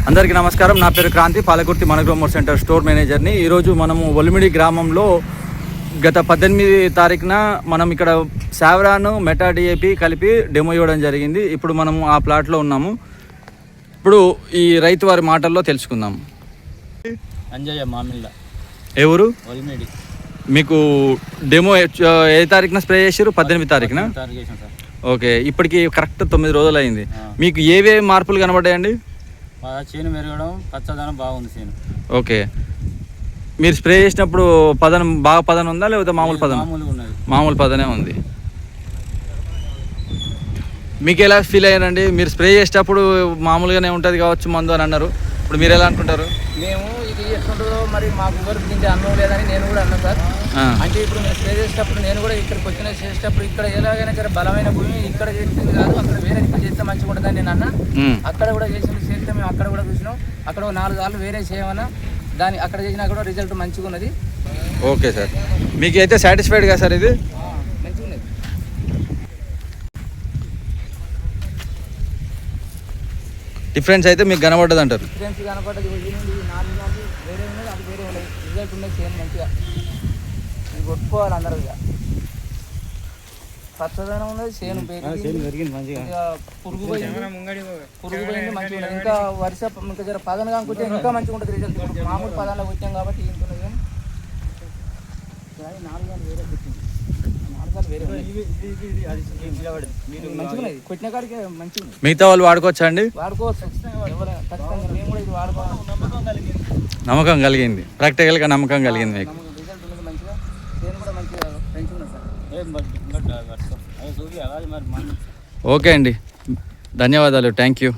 అందరికీ నమస్కారం. నా పేరు క్రాంతి, పాలకుర్తి మనగ్రోమోర్ సెంటర్ స్టోర్ మేనేజర్ని. ఈరోజు మనము ఒలిమిడి గ్రామంలో గత 18 తారీఖున మనం ఇక్కడ సావరాను మెటా డిఏపి కలిపి డెమో ఇవ్వడం జరిగింది. ఇప్పుడు మనము ఆ ప్లాట్లో ఉన్నాము. ఇప్పుడు ఈ రైతు వారి మాటల్లో తెలుసుకుందాం. అంజయ్య మామిళ్ళ, ఎవరు? ఒలిమిడి. మీకు డెమో ఏ తారీఖున స్ప్రే చేశారు? 18 తారీఖున. ఓకే, ఇప్పటికి కరెక్ట్ 9 రోజులు అయింది. మీకు ఏవే మార్పులు కనబడ్డాయండి? చేను మెరగడం, పచ్చదనం బాగుంది చేను. ఓకే, మీరు స్ప్రే చేసినప్పుడు పదనం బాగా పదనం ఉందా లేకపోతే మామూలు పదనం? మామూలు పదనే ఉంది. మీకు ఎలా ఫీల్ అయ్యారండి? మీరు స్ప్రే చేసేటప్పుడు మామూలుగానే ఉంటుంది కావచ్చు మందు అని అన్నారు, ఇప్పుడు మీరు ఎలా అనుకుంటారు? మేము ఇది ఎట్లుంటుందో మరి మాకు ఎవరు గురించి అనుభవం లేదని నేను కూడా అన్నాను సార్. అంటే ఇప్పుడు మేము స్ప్రే చేసేటప్పుడు నేను కూడా ఇక్కడికి వచ్చిన చేసేటప్పుడు ఇక్కడ ఎలాగైనా సరే బలమైన భూమి ఇక్కడ చేసింది కాదు, అక్కడ వేరే ఇక్కడ చేస్తే మంచిగా ఉంటుందని నేను అన్నా. అక్కడ కూడా చేసింది చేస్తే మేము అక్కడ కూడా చూసినాం. అక్కడ 4 సార్లు వేరే చేయమన్నా దాని అక్కడ చేసినా కూడా రిజల్ట్ మంచిగా ఉన్నది. ఓకే సార్, మీకు అయితే సాటిస్ఫైడ్ కదా సార్? ఇది మంచిగా ఉన్నది. డిఫరెన్స్ అయితే మీకు కనబడ్డది అంటారు? డిఫరెన్స్ కనపడ్డది. 4 సార్లు వేరే ఉన్నది, అది వేరే ఉన్నది. రిజల్ట్ ఉన్నది చేయండి మంచిగా. ఇది కొట్టుకోవాలి అందరూ. ఇక పచ్చదనం ఉన్నది, చేను పురుగు పోయింది మంచిగా ఉన్నది. ఇంకా వరుస ఇంకా జర పదనగా అనుకుంటే ఇంకా మంచిగా ఉంటుంది రిజల్ట్. మామూలు పదాల్లో వచ్చాం కాబట్టి ఇంటున్నది. కానీ 4 సార్లు వేరే పెట్టింది, 4 సార్లు వేరే మంచిగా ఉన్నది. కొట్టిన కాడికి మంచిగా. మిగతా వాళ్ళు వాడుకోవచ్చా అండి? వాడుకోవచ్చు ఖచ్చితంగా. మేము కూడా ఇది వాడుకోవాలి. నమ్మకం కలిగింది, ప్రాక్టికల్గా నమ్మకం కలిగింది మీకు? రిజల్ట్ ఉన్నది మంచిగా, చేను కూడా మంచిగా పెంచుకున్నది సార్. ఓకే అండి, ధన్యవాదాలు, థ్యాంక్ యూ.